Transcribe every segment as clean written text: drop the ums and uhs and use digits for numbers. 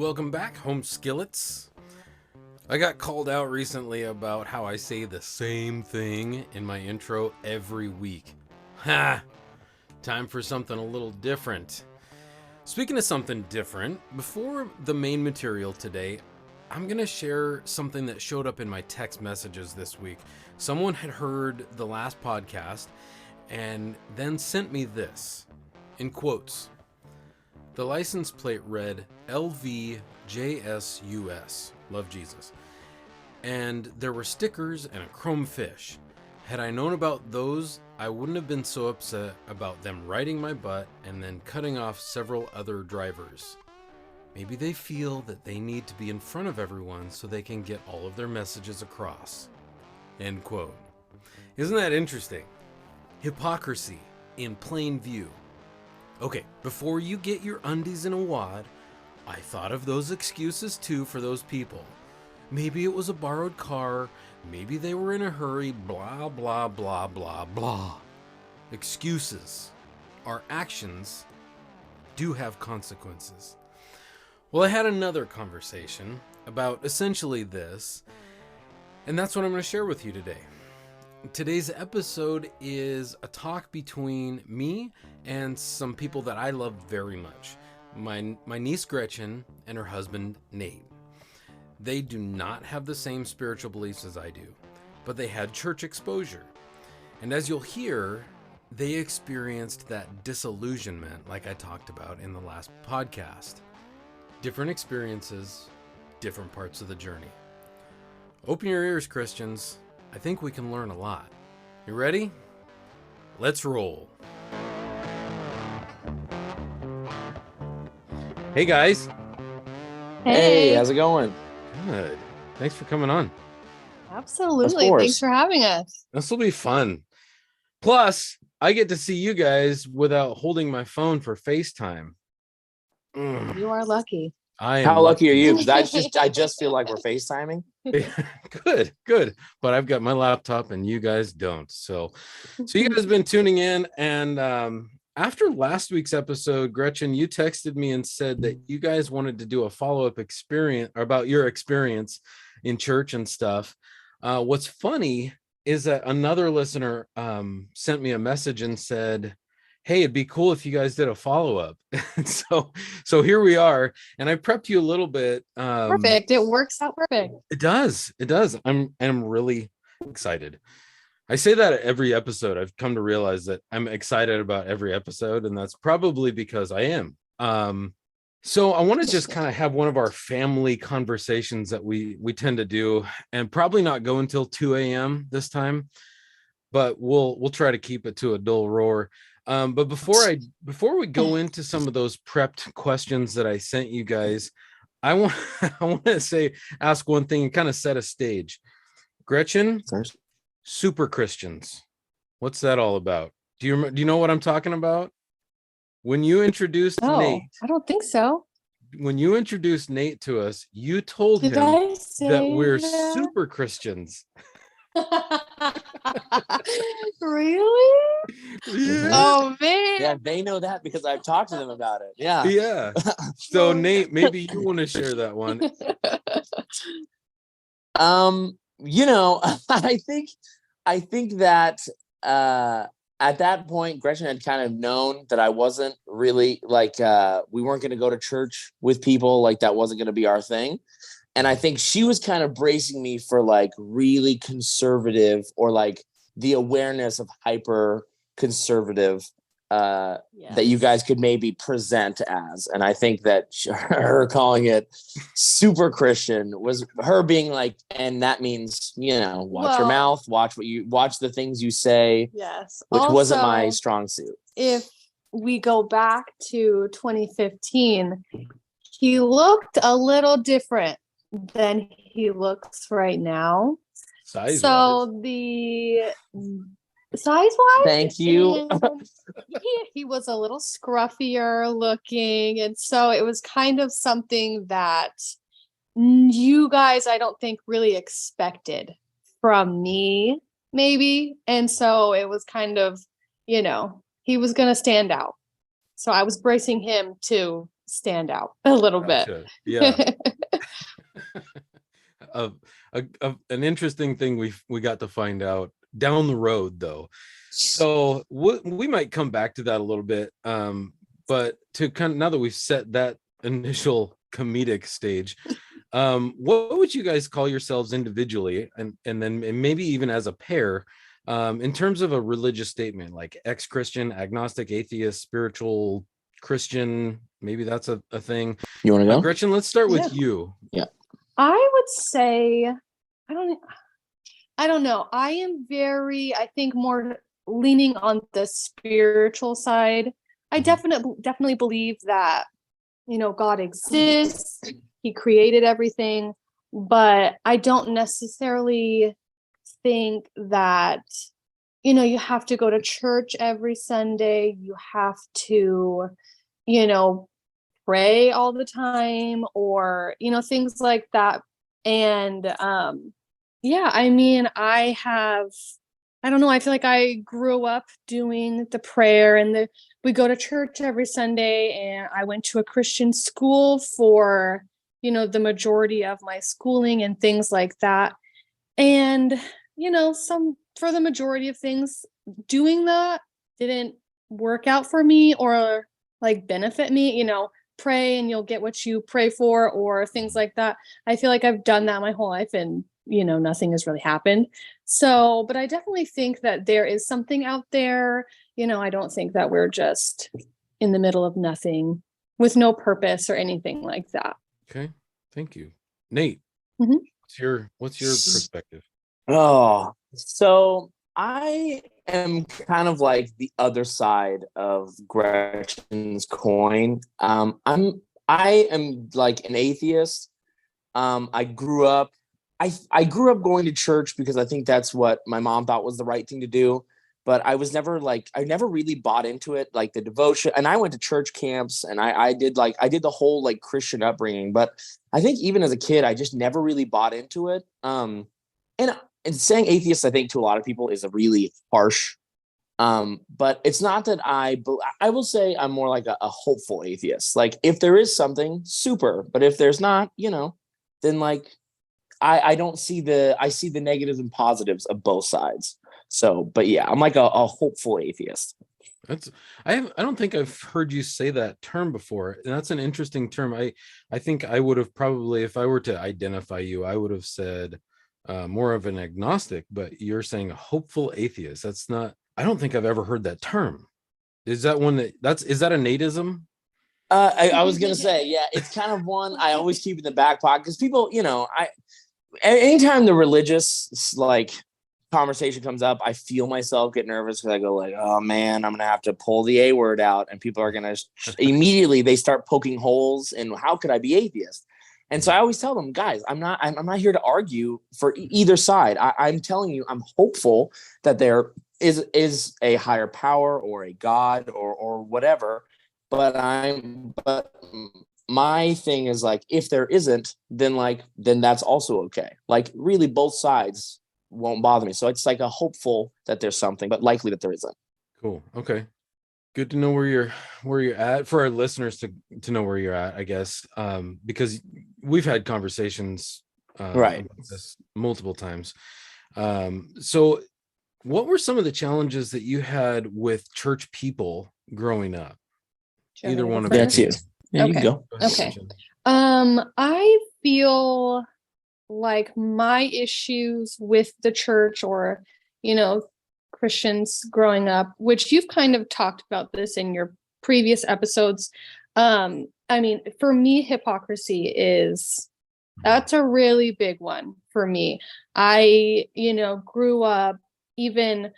Welcome back, home skillets. I got called out recently about how I say the same thing in my intro every week. Ha! Time for something a little different. Speaking of something different, before the main material today, I'm going to share something that showed up in my text messages this week. Someone had heard the last podcast and then sent me this, in quotes. The license plate read LVJSUS, Love Jesus. And there were stickers and a chrome fish. Had I known about those, I wouldn't have been so upset about them riding my butt and then cutting off several other drivers. Maybe they feel that they need to be in front of everyone so they can get all of their messages across. End quote. Isn't that interesting? Hypocrisy in plain view. Okay, before you get your undies in a wad, I thought of those excuses too for those people. Maybe it was a borrowed car, maybe they were in a hurry, blah, blah, blah, blah, blah. Excuses. Our actions do have consequences. Well, I had another conversation about essentially this, and that's what I'm going to share with you today. Today's episode is a talk between me and some people that I love very much. My niece Gretchen and her husband Nate. They do not have the same spiritual beliefs as I do, but they had church exposure. And as you'll hear, they experienced that disillusionment like I talked about in the last podcast. Different experiences, different parts of the journey. Open your ears, Christians. I think we can learn a lot. You ready? Let's roll. Hey guys. Hey, how's it going? Good. Thanks for coming on. Absolutely. Thanks for having us. This will be fun. Plus, I get to see you guys without holding my phone for FaceTime. You are lucky. How lucky are you? Because I just feel like we're FaceTiming. Good. But I've got my laptop and you guys don't. So you guys have been tuning in. And after last week's episode, Gretchen, you texted me and said that you guys wanted to do a follow-up experience about your experience in church and stuff. What's funny is that another listener sent me a message and said, hey, it'd be cool if you guys did a follow-up. so here we are. And I prepped you a little bit. Perfect. It works out perfect. It does. I'm really excited. I say that at every episode. I've come to realize that I'm excited about every episode, and that's probably because I am. So I want to just kind of have one of our family conversations that we tend to do, and probably not go until 2 a.m. this time, but we'll try to keep it to a dull roar. But before we go into some of those prepped questions that I sent you guys, I want to ask one thing and kind of set a stage. Gretchen, super Christians, what's that all about? Do you know what I'm talking about? When you introduced Nate, I don't think so. When you introduced Nate to us, you told him that we're super Christians. Really? Yeah. Oh man. Yeah, they know that because I've talked to them about it. Yeah. So Nate, maybe you want to share that one. I think that at that point, Gretchen had kind of known that I wasn't really we weren't going to go to church with people, like that wasn't going to be our thing. And I think she was kind of bracing me for like really conservative or like the awareness of hyper conservative that you guys could maybe present as. And I think that her calling it super Christian was her being like, and that means, watch your mouth, watch the things you say. Yes. Which also, wasn't my strong suit. If we go back to 2015, he looked a little different than he looks right now. Size-wise. So the size-wise, thank you. he was a little scruffier looking, and so it was kind of something that you guys, I don't think, really expected from me, maybe. And so it was kind of, he was going to stand out. So I was bracing him to stand out a little bit. Gotcha. Yeah. Of an interesting thing we got to find out down the road, though. So we might come back to that a little bit. But to kind of, now that we've set that initial comedic stage, what would you guys call yourselves individually, and then maybe even as a pair, in terms of a religious statement, like ex-Christian, agnostic, atheist, spiritual, Christian? Maybe that's a thing. You want to go? Gretchen, let's start with you. Yeah. I would say, I don't know. I am I think more leaning on the spiritual side. I definitely believe that, God exists. He created everything, but I don't necessarily think that, you have to go to church every Sunday. You have to, pray all the time, or, things like that. And, yeah, I mean, I don't know. I feel like I grew up doing the prayer, and we go to church every Sunday, and I went to a Christian school for, the majority of my schooling and things like that. And, for the majority of things, doing that didn't work out for me or like benefit me, pray and you'll get what you pray for, or things like that. I feel like I've done that my whole life, and nothing has really happened. So, but I definitely think that there is something out there. I don't think that we're just in the middle of nothing with no purpose or anything like that. Okay, thank you, Nate. What's your perspective? Oh, so I am kind of like the other side of Gretchen's coin. I am like an atheist. I grew up going to church because I think that's what my mom thought was the right thing to do. But I never really bought into it, like the devotion. And I went to church camps, and I did the whole like Christian upbringing. But I think even as a kid, I just never really bought into it. And saying atheist, I think to a lot of people is a really harsh. But it's not that I will say I'm more like a hopeful atheist. Like if there is something, super. But if there's not, then like I see the negatives and positives of both sides. So, but yeah, I'm like a hopeful atheist. I don't think I've heard you say that term before. And that's an interesting term. I think I would have probably, if I were to identify you, I would have said more of an agnostic, but you're saying a hopeful atheist. I don't think I've ever heard that term. Is that one is that a Nateism? I was gonna say, yeah, it's kind of one I always keep in the back pocket, because people, anytime the religious like conversation comes up, I feel myself get nervous, because I go like, oh man, I'm gonna have to pull the A word out, and people are gonna immediately they start poking holes in how could I be atheist. And so I always tell them, guys, I'm not here to argue for either side. I'm telling you, I'm hopeful that there is a higher power or a God or whatever. But my thing is like, if there isn't, then that's also okay. Like really both sides won't bother me. So it's like a hopeful that there's something, but likely that there isn't. Cool. Okay. Good to know where you're at, for our listeners to know where you're at, I guess, because we've had conversations right about this multiple times. So what were some of the challenges that you had with church people growing up? Either one of you. That's you. Yeah, okay. You can go. Okay. I feel like my issues with the church, or, Christians growing up, which you've kind of talked about this in your previous episodes. I mean, for me, hypocrisy that's a really big one for me. I, grew up even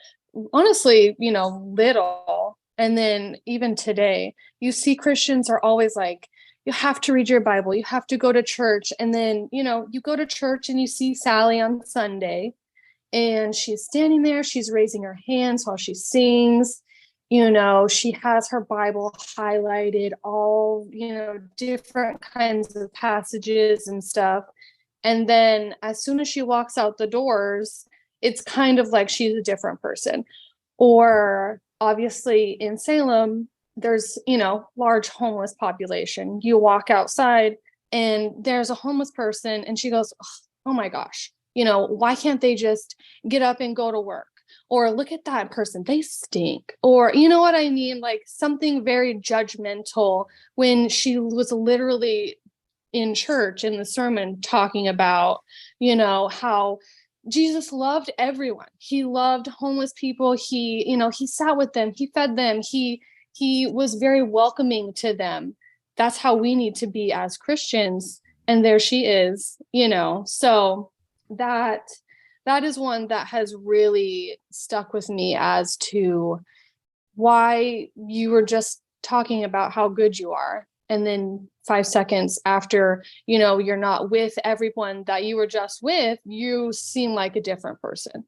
honestly, little. And then even today, you see Christians are always like, you have to read your Bible, you have to go to church. And then, you go to church and you see Sally on Sunday, and she's standing there, she's raising her hands while she sings. She has her Bible highlighted, all, different kinds of passages and stuff. And then as soon as she walks out the doors, it's kind of like she's a different person. Or obviously in Salem, there's, large homeless population. You walk outside and there's a homeless person and she goes, oh my gosh, why can't they just get up and go to work? Or look at that person, they stink. Or, you know what I mean? Like something very judgmental, when she was literally in church in the sermon talking about, how Jesus loved everyone. He loved homeless people. He sat with them, he fed them, he was very welcoming to them. That's how we need to be as Christians. And there she is, so that is one that has really stuck with me as to why you were just talking about how good you are. And then 5 seconds after, you're not with everyone that you were just with, you seem like a different person.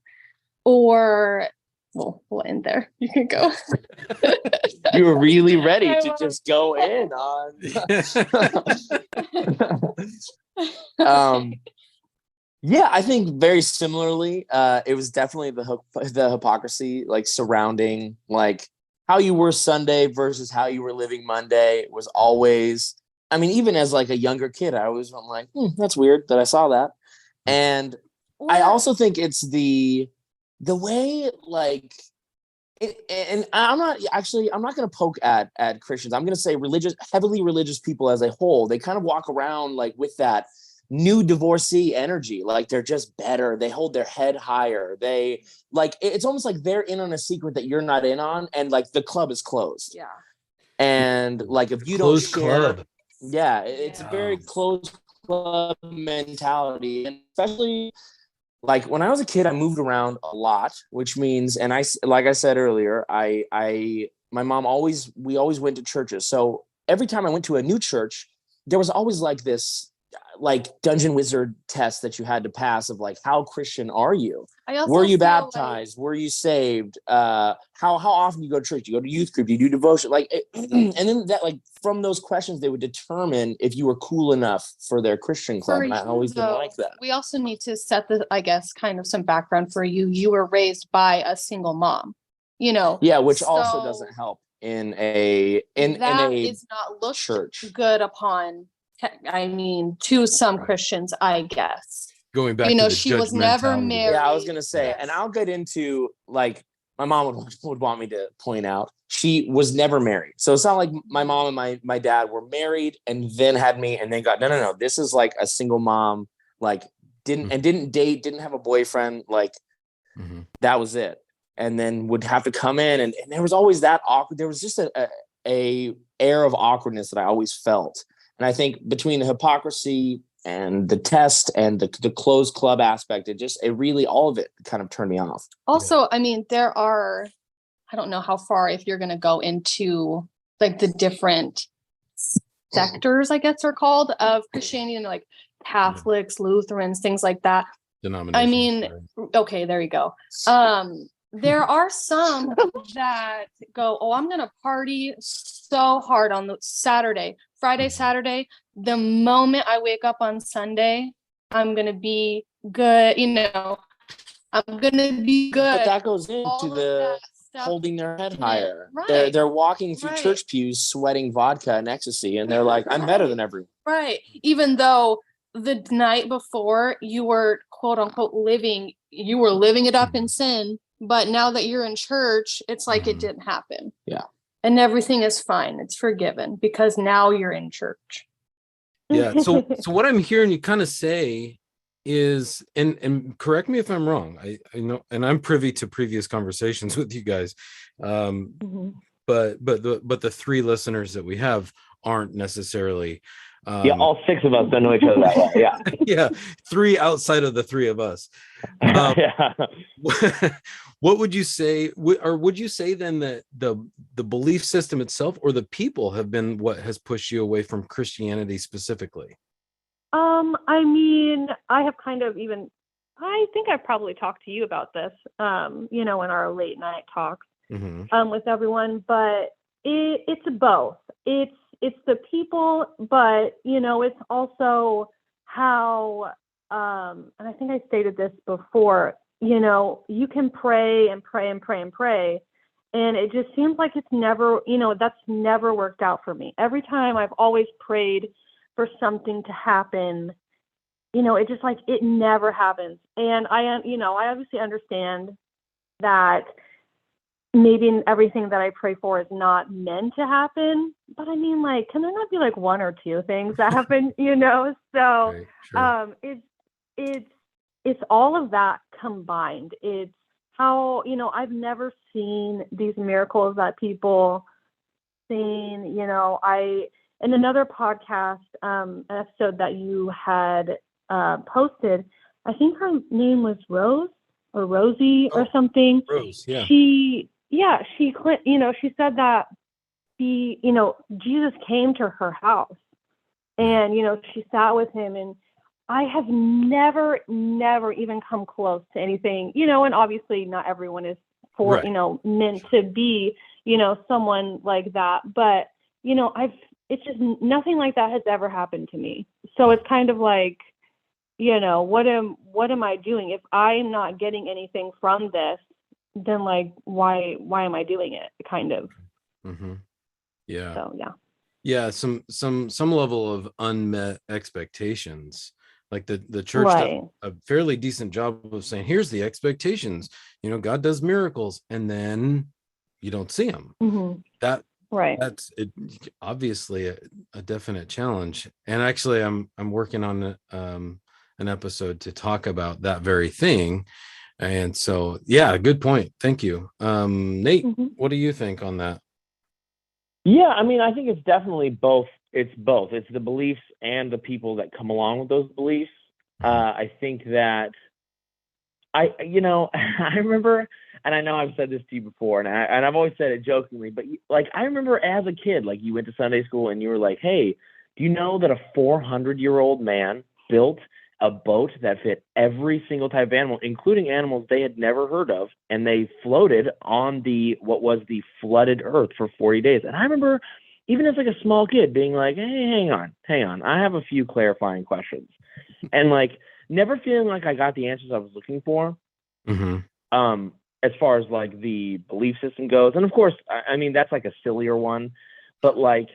Or, well, we'll end there. You can go. You were really ready to just go in on. Yeah, I think very similarly. It was definitely the hypocrisy, like surrounding like how you were Sunday versus how you were living Monday was always. I mean, even as like a younger kid, I always went like, that's weird that I saw that. And I also think it's the way like. And I'm not going to poke at Christians. I'm going to say heavily religious people as a whole. They kind of walk around like with that new divorcee energy. Like they're just better. They hold their head higher. They like, it's almost like they're in on a secret that you're not in on. And like the club is closed. Yeah. And like, if you closed don't share, club. Yeah, it's a very closed club mentality. And especially like when I was a kid, I moved around a lot, which means, and like I said earlier, my mom we always went to churches. So every time I went to a new church, there was always like this, like dungeon wizard test that you had to pass of like, how Christian are you? Were you baptized? Were you saved? How often do you go to church? Do you go to youth group? Do you do devotion? Like, and then that, like, from those questions, they would determine if you were cool enough for their Christian club. And I always didn't like that. We also need to set kind of some background for you. You were raised by a single mom, Yeah, which also doesn't help in a is not looked church good upon. I mean, to some Christians, I guess. Going back to the she was never married. Yeah, I was gonna say, and I'll get into like my mom would want me to point out she was never married. So it's not like my mom and my dad were married and then had me and then got no. This is like a single mom, like didn't date, didn't have a boyfriend, like that was it. And then would have to come in and there was always that awkward. There was just a air of awkwardness that I always felt. And I think between the hypocrisy and the test and the closed club aspect, it really, all of it kind of turned me off. Also, I mean, there are, I don't know how far, if you're going to go into like the different sectors, I guess are called, of Christianity, and like Catholics, Lutherans, things like that. I mean, okay, there you go. There are some that go, I'm going to party so hard on the Friday, Saturday. The moment I wake up on Sunday, I'm going to be good. I'm going to be good. But that goes into the holding their head higher. Right. They're walking through church pews, sweating vodka and ecstasy. And they're like, I'm better than everyone. Right. Even though the night before you were quote unquote living it up in sin. But now that you're in church, it's like it didn't happen. Yeah. And everything is fine. It's forgiven because now you're in church. Yeah. So what I'm hearing you kind of say is, and correct me if I'm wrong. I know, and I'm privy to previous conversations with you guys. But the 3 listeners that we have aren't necessarily. All 6 of us don't know each other that well. Yeah. Yeah. 3 outside of the 3 of us. What would you say, or would you say then that the belief system itself or the people have been what has pushed you away from Christianity specifically? I mean, I have I think I've probably talked to you about this, in our late night talks with everyone, but it's both. It's the people, but, it's also how, and I think I stated this before, you can pray and pray and pray and pray. And it just seems like it's never, that's never worked out for me. Every time I've always prayed for something to happen, it just like, it never happens. And I obviously understand that maybe everything that I pray for is not meant to happen, but I mean, like, can there not be like one or two things that happen, So, Right, sure. it's all of that combined. It's how, I've never seen these miracles that people seen, in another podcast, episode that you had posted, I think her name was Rose or Rosie or something. Rose, yeah. She said that Jesus came to her house and, she sat with him, and I have never even come close to anything, and obviously not everyone is for, Right. meant to be, someone like that. But, it's just nothing like that has ever happened to me. So it's kind of like, what am I doing? If I'm not getting anything from this, then like, why am I doing it? Kind of. Mm-hmm. Yeah. So, yeah. Yeah. Some level of unmet expectations. Like the church does a fairly decent job of saying, here's the expectations, God does miracles, and then you don't see them. Mm-hmm. That's it, obviously a definite challenge. And actually I'm working on an episode to talk about that very thing. And so, yeah, good point. Thank you. Nate, what do you think on that? Yeah, I mean, I think it's definitely both. It's both. It's the beliefs and the people that come along with those beliefs. I think that I remember, and I know I've said this to you before, and I've always said it jokingly, but like, I remember as a kid, like, you went to Sunday school and you were like, hey, do you know that a 400-year-old man built a boat that fit every single type of animal, including animals they had never heard of, and they floated on what was the flooded earth for 40 days. And I remember, even as like a small kid, being like, hey, hang on, I have a few clarifying questions. And like, never feeling like I got the answers I was looking for. As far as like the belief system goes. And of course, I mean, that's like a sillier one, but like,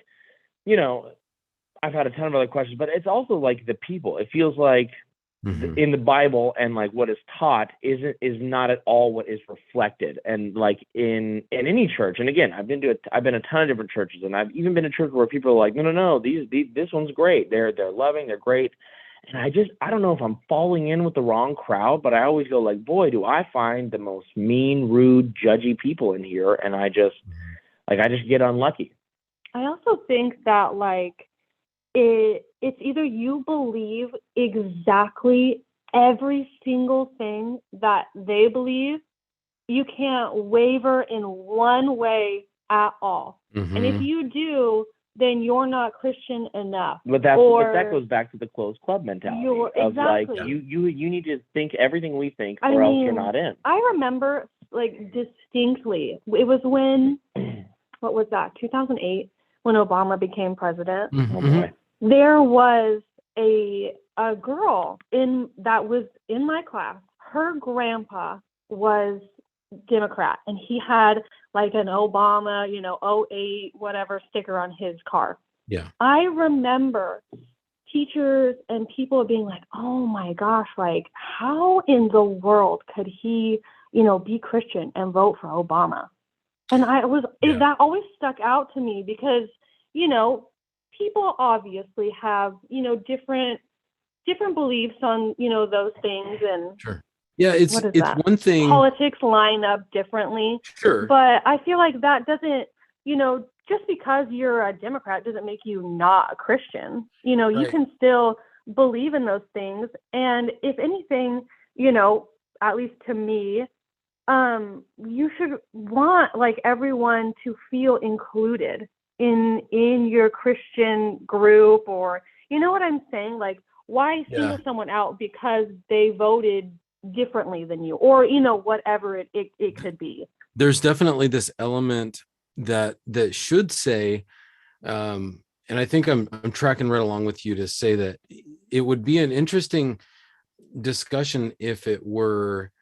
I've had a ton of other questions, but it's also like the people. It feels like in the Bible and like what is taught is not at all what is reflected. And like in any church, and again, I've been a ton of different churches, and I've even been to churches where people are like, no, this one's great. They're loving, they're great. And I don't know if I'm falling in with the wrong crowd, but I always go like, boy, do I find the most mean, rude, judgy people in here. And I just get unlucky. I also think that like, it's either you believe exactly every single thing that they believe, you can't waver in one way at all. And if you do, then you're not Christian enough. But that goes back to the closed club mentality of like, you need to think everything we think, or else you're not in. I remember like distinctly, it was when, what was that, 2008, when Obama became president. Oh boy. There was a girl that was in my class. Her grandpa was Democrat, and he had like an Obama, 08 whatever sticker on his car. Yeah. I remember teachers and people being like, oh my gosh, like, how in the world could he, be Christian and vote for Obama? And that always stuck out to me because, people obviously have, different beliefs on, those things. And sure. Yeah, it's one thing. Politics line up differently. Sure. But I feel like that doesn't, just because you're a Democrat doesn't make you not a Christian. Right. You can still believe in those things. And if anything, at least to me, you should want like everyone to feel included in your Christian group, or you know what I'm saying? Like, why single someone out because they voted differently than you, or whatever it could be. There's definitely this element that should say, and I think I'm tracking right along with you to say that it would be an interesting discussion if it were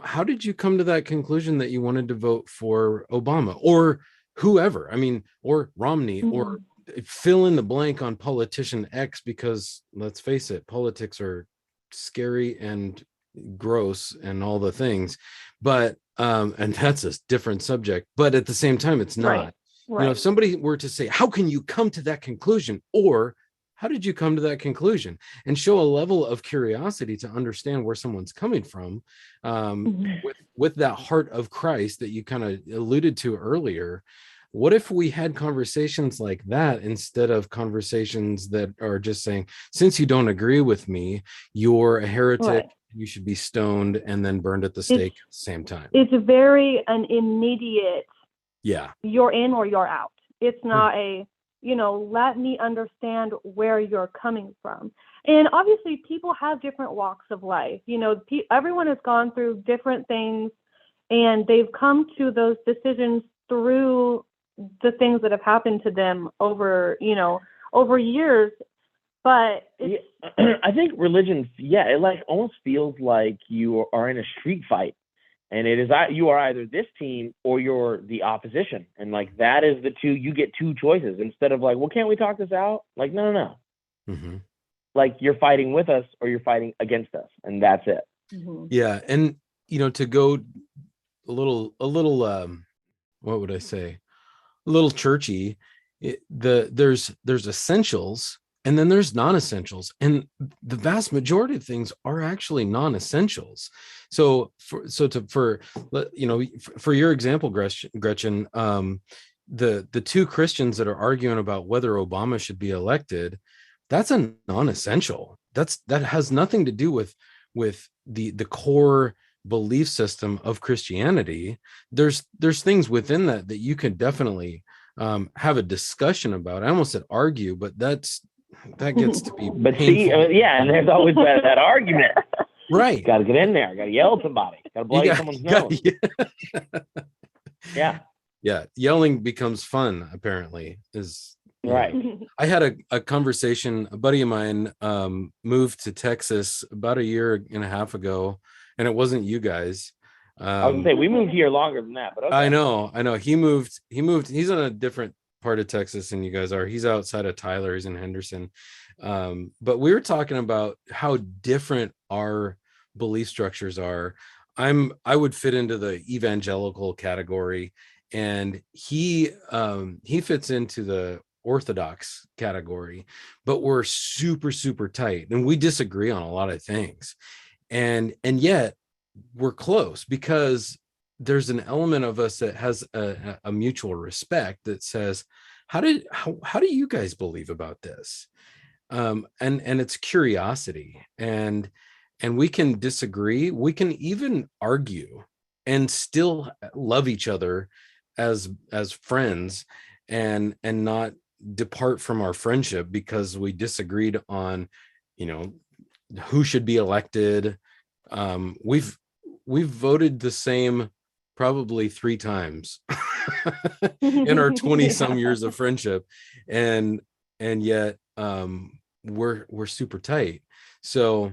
how did you come to that conclusion that you wanted to vote for Obama or whoever? I mean, or Romney, or fill in the blank on politician X, because let's face it, politics are scary and gross and all the things. But and that's a different subject. But at the same time, it's not. Right. If somebody were to say, how can you come to that conclusion? Or how did you come to that conclusion? And show a level of curiosity to understand where someone's coming from, with that heart of Christ that you kind of alluded to earlier. What if we had conversations like that instead of conversations that are just saying, since you don't agree with me, you're a heretic, right, you should be stoned and then burned at the stake at the same time? It's very an immediate, you're in or you're out. It's not a, let me understand where you're coming from. And obviously people have different walks of life. Everyone has gone through different things, and they've come to those decisions through the things that have happened to them over years. But I think religion, it like almost feels like you are in a street fight, and it is you are either this team or you're the opposition, and like that is the two. You get two choices instead of like, well, can't we talk this out? Like, no. Like you're fighting with us or you're fighting against us, and that's it. Yeah, and to go a little, what would I say? A little churchy. There's essentials, and then there's non-essentials, and the vast majority of things are actually non-essentials. So for your example, Gretchen, the two Christians that are arguing about whether Obama should be elected, that's a non-essential. That has nothing to do with the core belief system of Christianity. There's things within that you can definitely have a discussion about. I almost said argue, but that gets to be but painful. See, and there's always that argument, right? Got to get in there, got to yell at somebody, got to blow someone's nose. Yeah, yelling becomes fun, apparently, is right. I had a conversation. A buddy of mine moved to Texas about a year and a half ago, and it wasn't you guys. I was gonna say we moved here longer than that, but okay. I know. He moved. He's in a different part of Texas than you guys are. He's outside of Tyler. He's in Henderson. But we were talking about how different our belief structures are. I would fit into the evangelical category, and he fits into the Orthodox category, but we're super, super tight, and we disagree on a lot of things. And yet we're close because there's an element of us that has a mutual respect that says, how do you guys believe about this? And it's curiosity, and we can disagree. We can even argue and still love each other as friends, and not depart from our friendship because we disagreed on, who should be elected. We've voted the same probably 3 times in our 20 some years of friendship, and yet we're super tight. So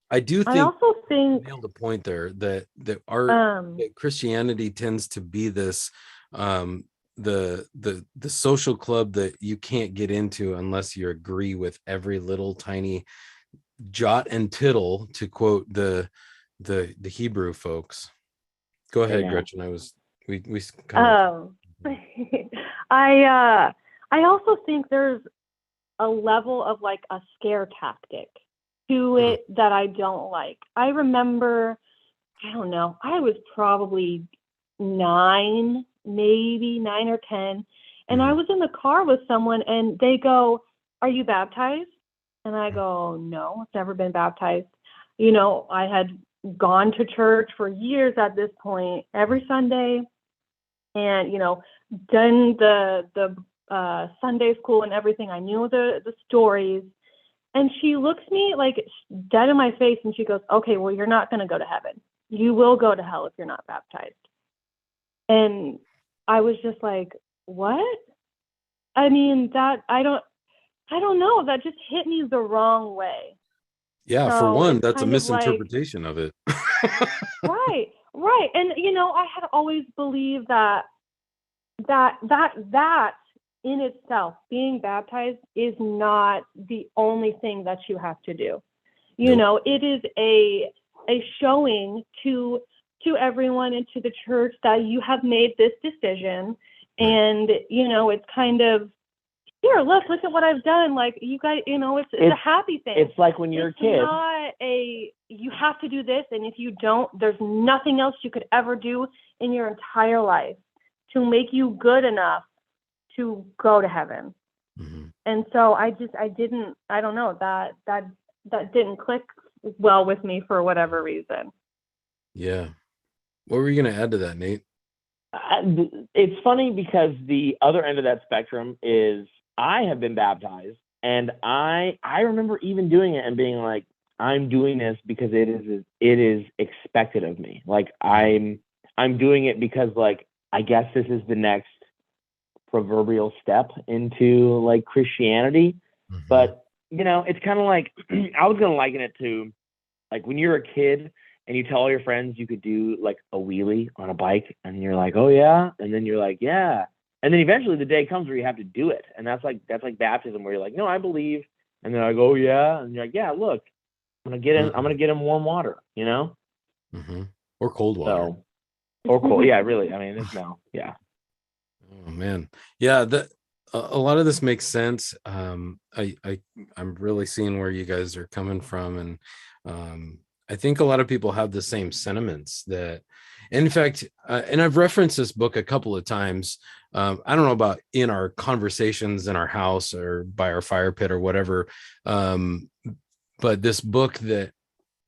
I do think, I also think nailed the point there that that Christianity tends to be this the social club that you can't get into unless you agree with every little tiny jot and tittle, to quote the Hebrew folks. Go ahead, Gretchen. We kind of... I also think there's a level of like a scare tactic to it that I don't like. I remember, I don't know, I was probably 9 or 10, and I was in the car with someone, and they go, "Are you baptized?" And I go, "No, I've never been baptized." I had gone to church for years at this point, every Sunday, and done the Sunday school and everything. I knew the stories. And she looks me like dead in my face, and she goes, "Okay, well, you're not going to go to heaven. You will go to hell if you're not baptized." And I was just like, "What?" I mean, that I don't know. That just hit me the wrong way. Yeah, so for one, that's a misinterpretation of it. Right. Right. And I had always believed that in itself, being baptized is not the only thing that you have to do. Nope. It is a showing to everyone and to the church that you have made this decision. Right. And it's kind of, here, look at what I've done. Like, you guys, it's a happy thing. It's like when you're a kid. It's not you have to do this, and if you don't, there's nothing else you could ever do in your entire life to make you good enough to go to heaven. Mm-hmm. And so I don't know, that didn't click well with me for whatever reason. Yeah. What were you going to add to that, Nate? It's funny because the other end of that spectrum is I have been baptized, and I remember even doing it and being like, I'm doing this because it is expected of me. Like, I'm doing it because, like, I guess this is the next proverbial step into, like, Christianity. Mm-hmm. But it's kind of like, I was gonna liken it to, like, when you're a kid and you tell all your friends you could do, like, a wheelie on a bike, and you're like, oh yeah, and then you're like, yeah, and then eventually the day comes where you have to do it, and that's like baptism, where you're like, no, I believe, and then I go, oh yeah, and you're like, yeah, look, I'm gonna get in warm water, Mm-hmm. Or cold water. So, or cold, yeah, really. I mean, it's now, yeah. Oh man, yeah. A lot of this makes sense. I'm really seeing where you guys are coming from, and I think a lot of people have the same sentiments. That, in fact, and I've referenced this book a couple of times. I don't know about in our conversations in our house or by our fire pit or whatever, but this book that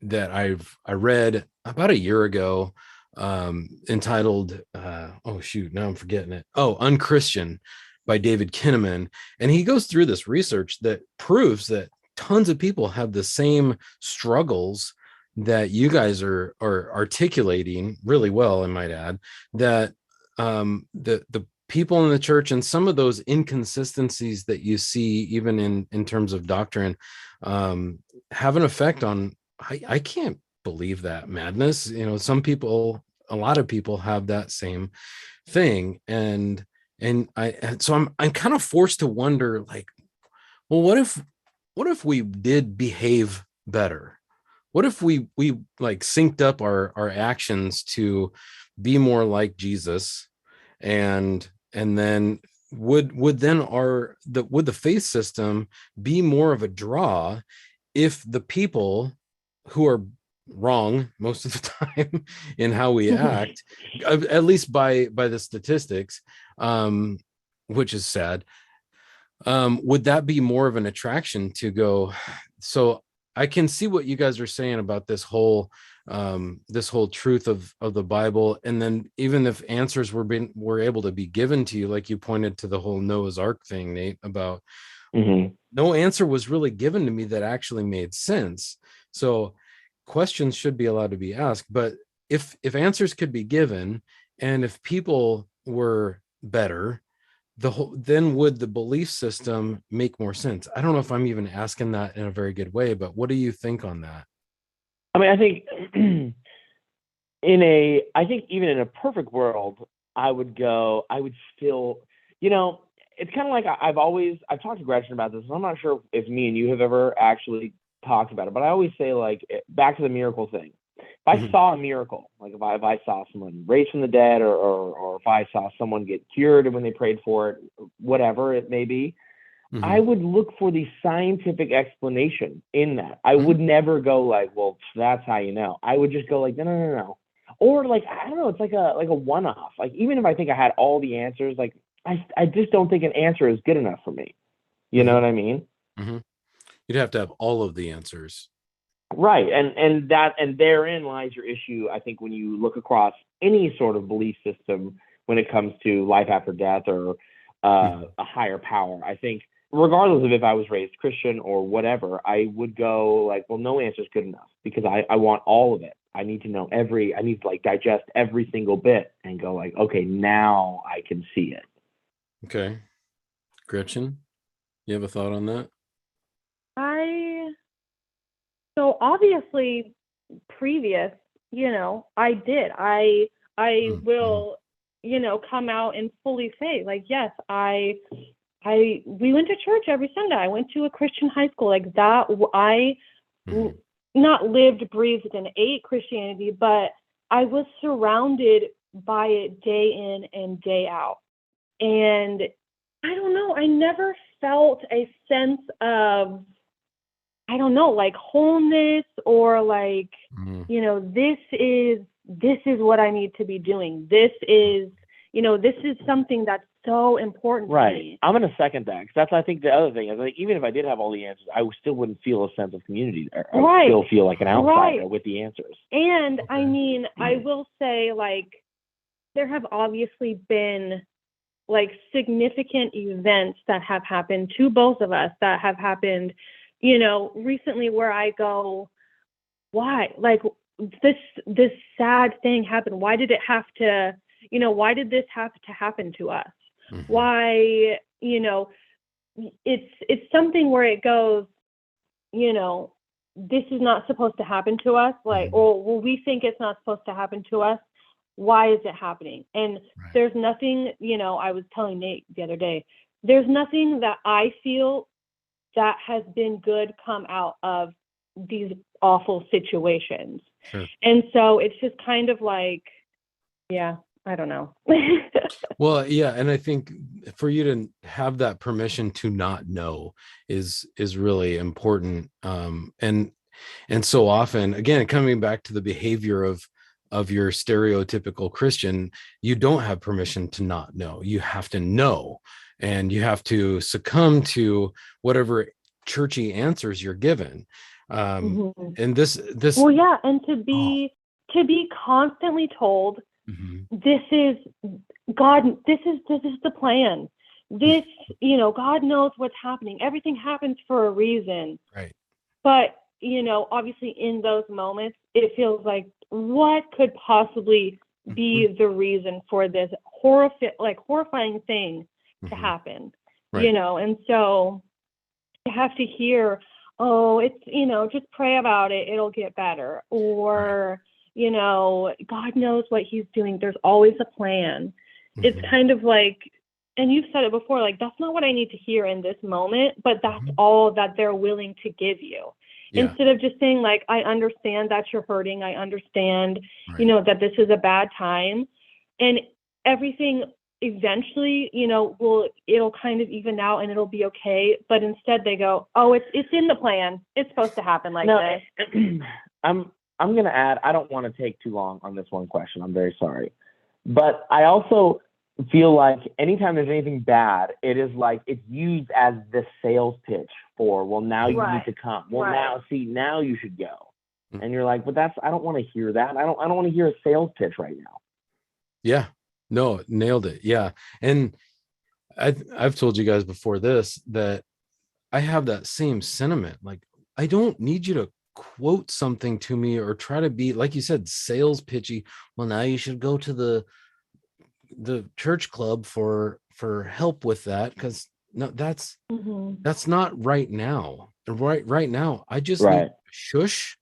I read about a year ago, entitled oh shoot, now I'm forgetting it. Oh, Unchristian by David Kinnaman. And he goes through this research that proves that tons of people have the same struggles that you guys are articulating really well, I might add, that the people in the church and some of those inconsistencies that you see even in terms of doctrine have an effect on, I can't believe that madness. Some people, a lot of people have that same thing. And so I'm kind of forced to wonder, like, well, what if we did behave better? What if we like synced up our actions to be more like Jesus, and then would the faith system be more of a draw if the people who are wrong most of the time in how we act, at least by the statistics, which is sad, would that be more of an attraction to go? So I can see what you guys are saying about this whole truth of the Bible. And then even if answers were able to be given to you, like you pointed to the whole Noah's Ark thing, Nate, about no answer was really given to me that actually made sense. So questions should be allowed to be asked, but if answers could be given, and if people were better, then would the belief system make more sense? I don't know if I'm even asking that in a very good way, but what do you think on that? I mean, I think even in a perfect world, I would still, it's kind of like I've talked to Gretchen about this, and I'm not sure if me and you have ever actually talked about it, but I always say, like, back to the miracle thing. If I saw a miracle, like if I saw someone raised from the dead, or if I saw someone get cured when they prayed for it, whatever it may be, I would look for the scientific explanation in that. I would never go like, well, that's how you know. I would just go like, no. Or like, I don't know, it's like a one-off. Like, even if I think I had all the answers, like, I just don't think an answer is good enough for me. You know what I mean? You'd have to have all of the answers. Right. And therein lies your issue, I think, when you look across any sort of belief system when it comes to life after death or a higher power. I think regardless of if I was raised Christian or whatever, I would go like, well, no answer is good enough, because I want all of it. I need to know I need to like digest every single bit and go like, okay, now I can see it. Okay. Gretchen, you have a thought on that? So obviously previous I did. I will, come out and fully say, like, yes, we went to church every Sunday. I went to a Christian high school, like that. I not lived, breathed, and ate Christianity, but I was surrounded by it day in and day out. And I don't know, I never felt a sense of, I don't know, like wholeness or like, this is what I need to be doing. This is something that's so important to me. I'm going to second that, because that's, I think, the other thing is, like, even if I did have all the answers, I still wouldn't feel a sense of community. I would still feel like an outsider with the answers. And I mean, I will say, like, there have obviously been like significant events that have happened to both of us, that have happened, recently, where I go, why? Like, this sad thing happened. Why did it have to, why did this have to happen to us? Why, it's something where it goes, this is not supposed to happen to us. Like, well, we think it's not supposed to happen to us. Why is it happening? And there's nothing, I was telling Nate the other day, there's nothing that I feel that has been good come out of these awful situations. Sure. And so it's just kind of like, yeah, I don't know. Well, yeah. And I think for you to have that permission to not know is really important. And so often, again, coming back to the behavior of your stereotypical Christian, you don't have permission to not know. You have to know, and you have to succumb to whatever churchy answers you're given. And this well, yeah, and to be constantly told, this is God, this is the plan, this, God knows what's happening, everything happens for a reason, right? But obviously in those moments it feels like, what could possibly be the reason for this horrifying thing to happen? Right. And so you have to hear, oh, it's, just pray about it, it'll get better. Or, God knows what he's doing. There's always a plan. It's kind of like, and you've said it before, like, that's not what I need to hear in this moment, but that's all that they're willing to give you. Yeah. Instead of just saying, like, I understand that you're hurting. I understand, that this is a bad time. And everything eventually, it'll kind of even out and it'll be okay. But instead they go, oh, it's in the plan. It's supposed to happen like this. I'm going to add, I don't want to take too long on this one question. I'm very sorry. But I also feel like anytime there's anything bad, it is like it's used as the sales pitch for, well, now you need to come. Well, now you should go. And you're like, but I don't want to hear that. I don't want to hear a sales pitch right now. Yeah. No, nailed it. Yeah. And I've told you guys before this that I have that same sentiment. Like, I don't need you to quote something to me or try to be, like you said, sales pitchy. Well, now you should go to the church club for help with that, because no, that's not right now. Right now, I just need to shush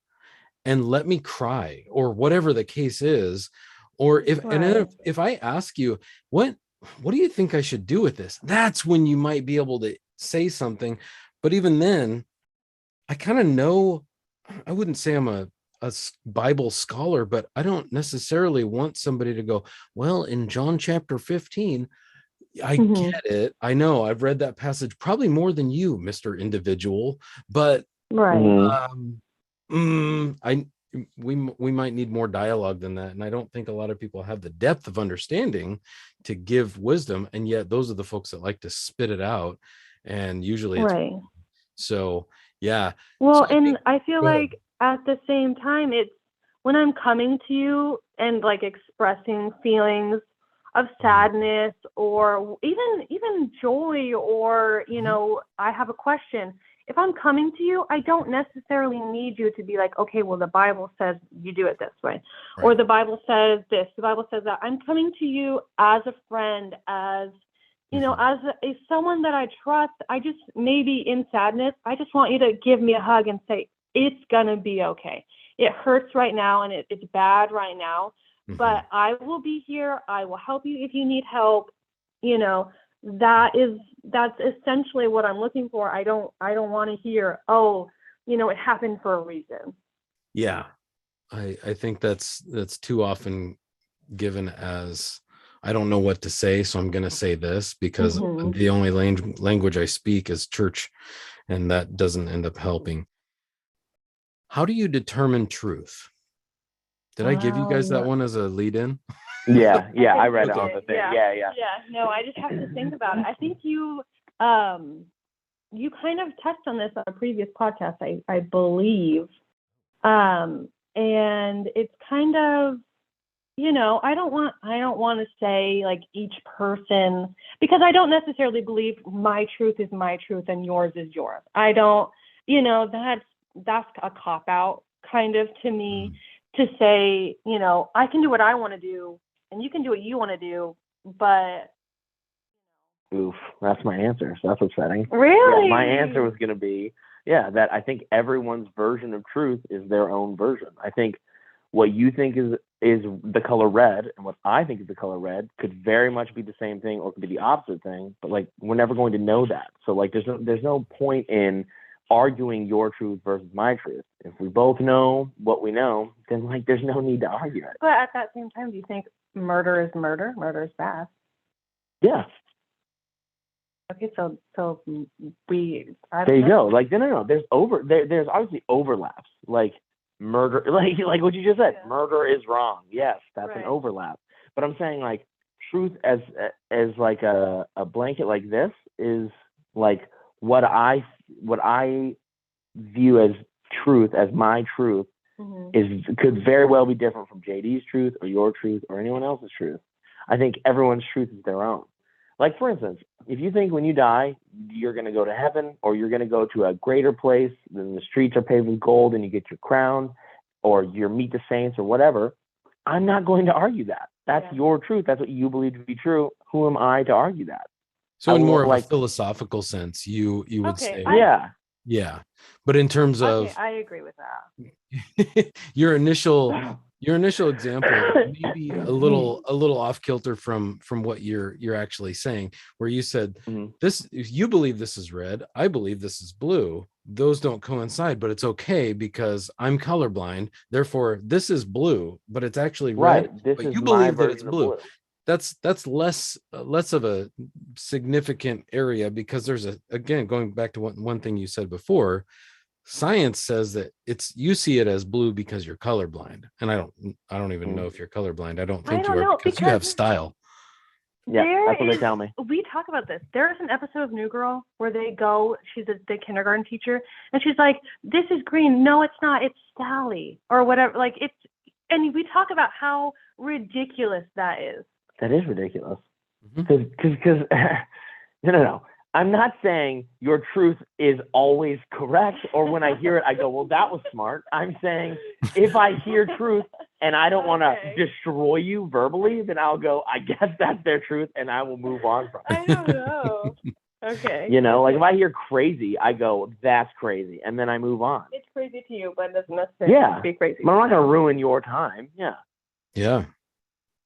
and let me cry, or whatever the case is. Or if I ask you, what do you think I should do with this? That's when you might be able to say something. But even then, I kind of know, I wouldn't say I'm a Bible scholar, but I don't necessarily want somebody to go, well, in John chapter 15, I get it. I know I've read that passage probably more than you, Mr. Individual, but we might need more dialogue than that. And I don't think a lot of people have the depth of understanding to give wisdom. And yet those are the folks that like to spit it out. And usually it's so, yeah. Well, so I feel like at the same time, it's when I'm coming to you and like expressing feelings of sadness or even joy, or, I have a question. If I'm coming to you, I don't necessarily need you to be like, okay, well, the Bible says you do it this way, or the Bible says this, the Bible says that. I'm coming to you as a friend, as, as someone that I trust. I just, maybe in sadness, I just want you to give me a hug and say, it's going to be okay. it hurts right now and it's bad right now, but I will be here. I will help you if you need help. You know, that's essentially what I'm looking for. I don't want to hear, oh, you know, it happened for a reason. Yeah. I think that's too often given as, I don't know what to say, so I'm going to say this because the only language I speak is church, and that doesn't end up helping. How do you determine truth? Did I give you guys that one as a lead in? Yeah, I read it on the thing. Yeah. No, I just have to think about it. I think you kind of touched on this on a previous podcast, I believe. And it's kind of, you know, I don't want to say like each person, because I don't necessarily believe my truth is my truth and yours is yours. I don't, you know, that's a cop out kind of to me, to say, you know, I can do what I want to do and you can do what you want to do, but. Oof, that's my answer. So that's upsetting. Really? Yeah, my answer was going to be, that I think everyone's version of truth is their own version. I think what you think is the color red and what I think is the color red could very much be the same thing or could be the opposite thing, but like we're never going to know that. So like there's no point in arguing your truth versus my truth. If we both know what we know, then like there's no need to argue it. But at that same time, do you think murder is murder? Murder is bad. Yeah. Okay, so there you go. Like no. There's obviously overlaps. Like murder, like what you just said. Yeah. Murder is wrong. Yes, that's right. An overlap. But I'm saying like truth as like a blanket like this is like what I view as truth, as my truth, could very well be different from JD's truth or your truth or anyone else's truth. I think everyone's truth is their own. Like, for instance, if you think when you die, you're going to go to heaven or you're going to go to a greater place, then the streets are paved with gold and you get your crown or you meet the saints or whatever, I'm not going to argue that. That's your truth. That's what you believe to be true. Who am I to argue that? So in more of a philosophical sense, you would say. Yeah. But in terms of. I agree with that. Your initial example may be a little off kilter from what you're actually saying, where you said this, you believe this is red, I believe this is blue. Those don't coincide, but it's okay because I'm colorblind. Therefore, this is blue, but it's actually red. Right. This but is you my believe that it's blue. That's less of a significant area, because there's again, going back to one thing you said before, science says that you see it as blue because you're colorblind. And I don't even know if you're colorblind. I don't think you are, because you have style. Yeah, that's what they tell me. We talk about this. There's an episode of New Girl where they go, she's the kindergarten teacher, and she's like, this is green. No, it's not. It's Sally or whatever. Like and we talk about how ridiculous that is. That is ridiculous. Because no. I'm not saying your truth is always correct, or when I hear it, I go, well, that was smart. I'm saying if I hear truth and I don't want to destroy you verbally, then I'll go, I guess that's their truth, and I will move on from it. I don't know. Okay. You know, like if I hear crazy, I go, that's crazy, and then I move on. It's crazy to you, but it doesn't necessarily be crazy. But I'm not going to ruin your time. Yeah. Yeah.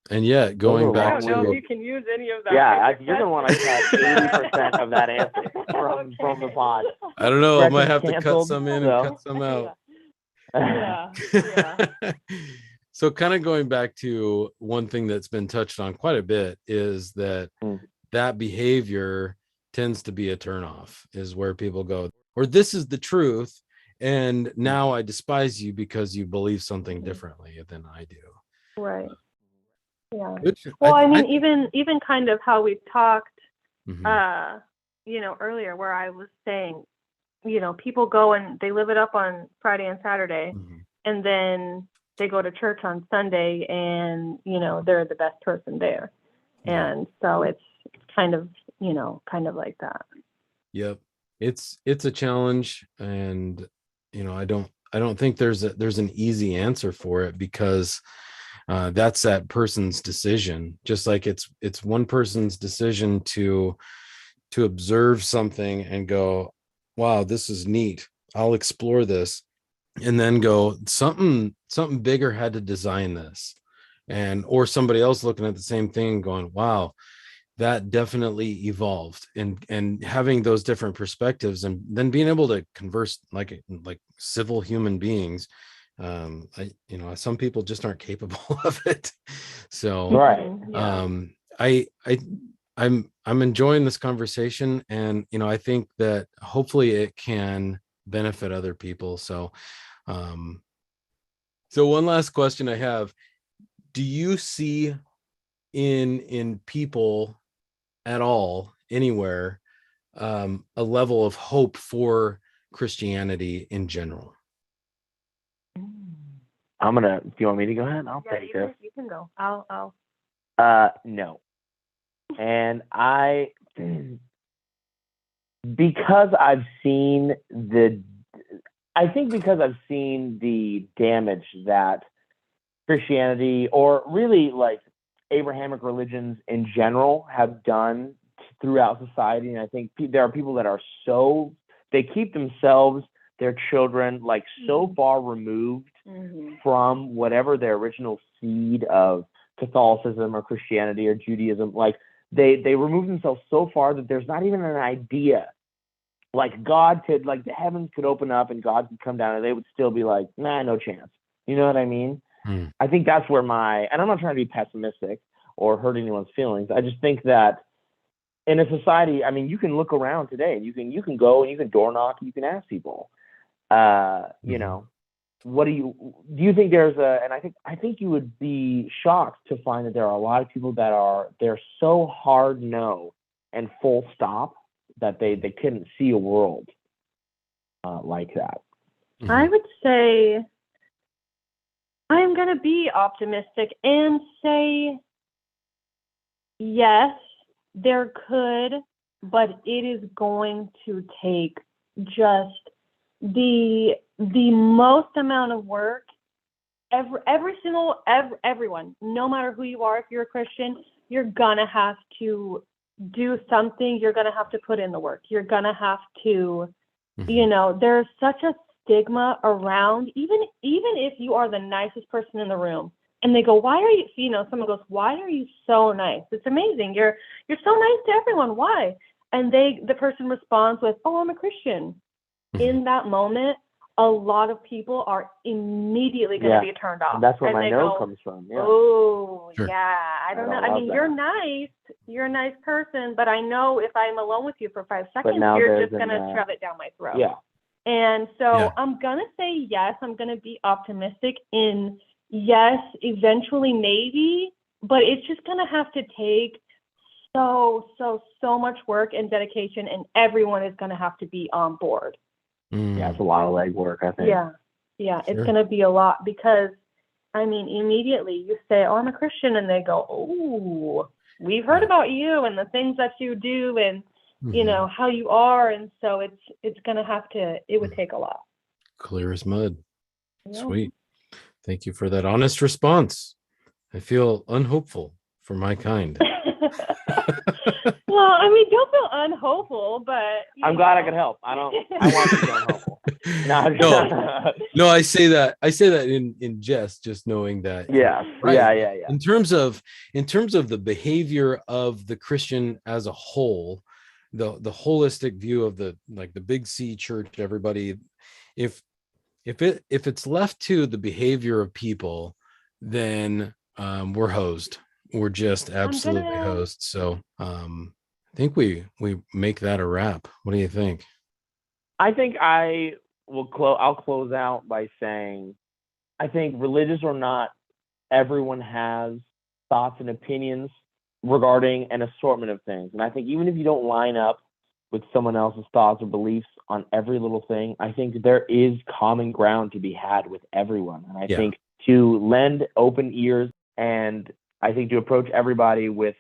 And yet, going back to... I don't know if you can use any of that. Yeah, you're going to want to cut 80% of that answer from the pod. I don't know. I might have to cut some in and cut some out. Yeah. So kind of going back to one thing that's been touched on quite a bit is that that behavior tends to be a turnoff, is where people go, or this is the truth, and now I despise you because you believe something differently than I do. Right. Yeah. Well, I mean, even kind of how we talked, earlier, where I was saying, people go and they live it up on Friday and Saturday, and then they go to church on Sunday, and they're the best person there, and so it's kind of like that. Yep, it's a challenge, and I don't think there's an easy answer for it, because that's that person's decision. Just like it's one person's decision to observe something and go, wow, this is neat, I'll explore this. and then go, something bigger had to design this, or somebody else looking at the same thing and going, wow, that definitely evolved, and having those different perspectives, and then being able to converse like civil human beings. Some people just aren't capable of it. So Right. I'm enjoying this conversation, and I think that hopefully it can benefit other people. So one last question I have: do you see in people at all, anywhere, a level of hope for Christianity in general? Do you want me to go ahead? I'll take this. You can go. I'll. No. And because I've seen the damage that Christianity, or really like Abrahamic religions in general, have done throughout society. And I think there are people that are they keep themselves, their children, like so far removed from whatever their original seed of Catholicism or Christianity or Judaism. Like they remove themselves so far that there's not even an idea. Like God could, like the heavens could open up and God could come down, and they would still be like, nah, no chance. You know what I mean? I think that's where and I'm not trying to be pessimistic or hurt anyone's feelings. I just think that in a society, I mean, you can look around today and you can go and you can door knock and you can ask people, what do you think and I think you would be shocked to find that there are a lot of people that they're so hard no and full stop that they couldn't see a world like that. I would say I'm going to be optimistic and say, yes, there could, but it is going to take just the most amount of work. Everyone, no matter who you are, if you're a Christian, you're going to have to do something. You're going to have to put in the work. You're going to have to, there's such a stigma around, even if you are the nicest person in the room, and they go, why are you, someone goes, why are you so nice? It's amazing. You're so nice to everyone. Why? And the person responds with, oh, I'm a Christian. In that moment, a lot of people are immediately going to be turned off. And that's where my no comes from. Yeah. Oh, sure. Yeah. I don't know. I mean, you're nice. You're a nice person, but I know if I'm alone with you for 5 seconds, you're just going to shove it down my throat. Yeah. And so I'm going to say yes. I'm going to be optimistic in yes, eventually maybe, but it's just going to have to take so much work and dedication, and everyone is going to have to be on board. Yeah, it's a lot of legwork, I think. Yeah, sure. It's going to be a lot because, I mean, immediately you say, oh, I'm a Christian, and they go, oh, we've heard about you and the things that you do and, how you are. And so it's going to have to, it would take a lot. Clear as mud. Yeah. Sweet. Thank you for that honest response. I feel unhopeful for my kind. Well, I mean, don't feel unhopeful, but I'm glad I could help. I want you to be unhopeful. No, I say that in jest, just knowing that. Yeah. Right. Yeah. In terms of the behavior of the Christian as a whole, the holistic view of the big C church, everybody, if it's left to the behavior of people, then we're hosed. We're just absolutely hosed. So I think we make that a wrap. What do you think? I think I'll close out by saying, I think religious or not, everyone has thoughts and opinions regarding an assortment of things. And I think even if you don't line up with someone else's thoughts or beliefs on every little thing, I think there is common ground to be had with everyone. And I think to lend open ears, and I think to approach everybody with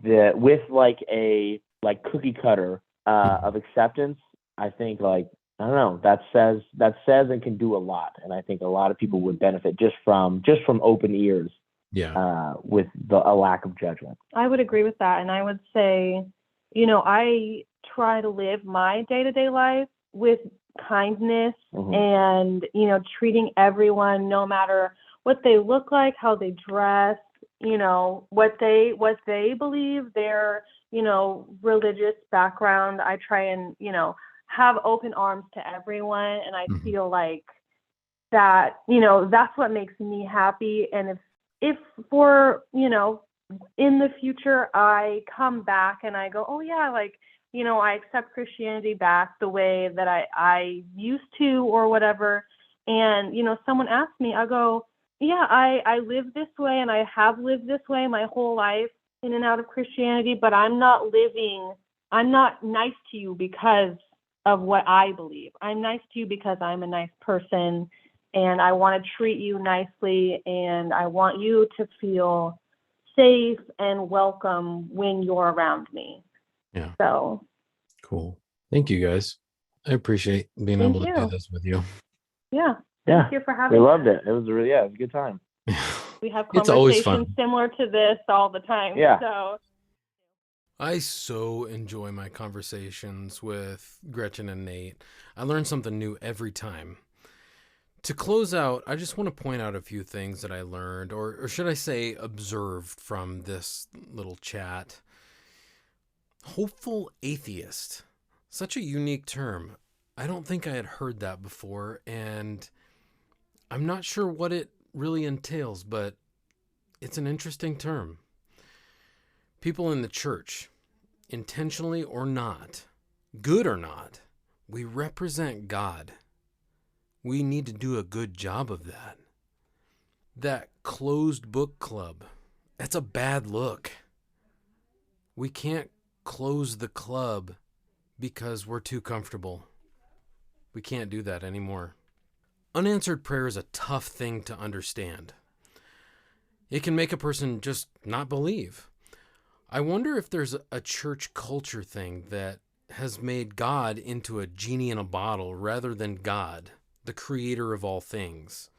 a cookie cutter of acceptance, I think I don't know, that says and can do a lot. And I think a lot of people would benefit just from open ears. Yeah. With a lack of judgment. I would agree with that. And I would say, I try to live my day-to-day life with kindness and, you know, treating everyone, no matter what they look like, how they dress, you know, what they believe, their, you know, religious background. I try and, you know, have open arms to everyone. And I feel like that, you know, that's what makes me happy. And if for, you know, in the future, I come back and I go, oh yeah, like, you know, I accept Christianity back the way that I used to or whatever. And, you know, someone asks me, I go, yeah, I live this way and I have lived this way my whole life in and out of Christianity, but I'm not nice to you because of what I believe. I'm nice to you because I'm a nice person and I want to treat you nicely and I want you to feel safe and welcome when you're around me. Yeah. So cool. Thank you guys. I appreciate being able to do this with you. Yeah. Thank you for having me. We loved it. It was really, it was a good time. We have It's always fun. conversations similar to this all the time. Yeah. So I so enjoy my conversations with Gretchen and Nate. I learn something new every time. To close out, I just want to point out a few things that I learned, or should I say observed from this little chat. Hopeful atheist. Such a unique term. I don't think I had heard that before, and I'm not sure what it really entails, but it's an interesting term. People in the church, intentionally or not, good or not, we represent God. We need to do a good job of that. That closed book club, that's a bad look. We can't close the club because we're too comfortable. We can't do that anymore. Unanswered prayer is a tough thing to understand. It can make a person just not believe. I wonder if there's a church culture thing that has made God into a genie in a bottle rather than God, the creator of all things,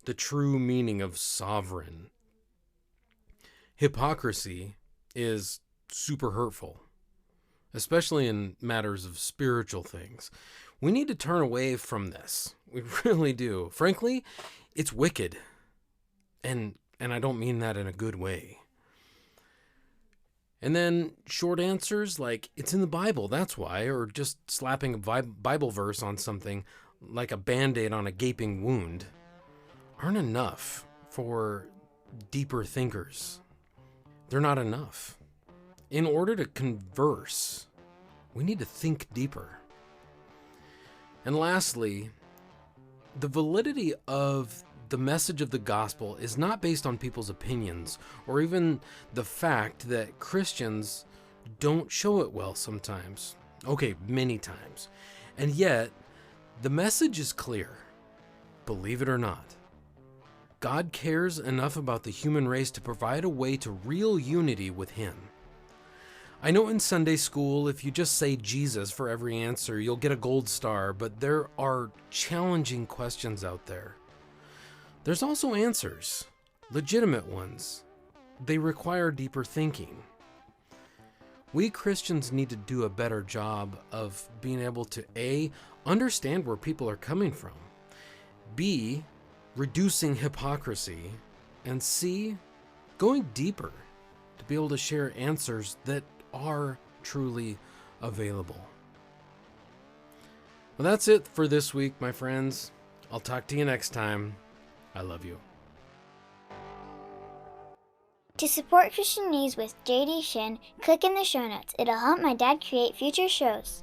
the true meaning of sovereign. Hypocrisy is super hurtful, especially in matters of spiritual things. We need to turn away from this. We really do. Frankly, it's wicked. And I don't mean that in a good way. And then short answers like, it's in the Bible, that's why, or just slapping a Bible verse on something like a Band-Aid on a gaping wound aren't enough for deeper thinkers. They're not enough. In order to converse, we need to think deeper. And lastly, the validity of the message of the gospel is not based on people's opinions or even the fact that Christians don't show it well sometimes. Okay, many times. And yet, the message is clear. Believe it or not. God cares enough about the human race to provide a way to real unity with Him. I know in Sunday school, if you just say Jesus for every answer, you'll get a gold star, but there are challenging questions out there. There's also answers, legitimate ones. They require deeper thinking. We Christians need to do a better job of being able to A, understand where people are coming from, B, reducing hypocrisy, and C, going deeper to be able to share answers that are truly available. Well, that's it for this week, my friends. I'll talk to you next time. I love you. To support Christian News with JD Shin, click in the show notes. It'll help my dad create future shows.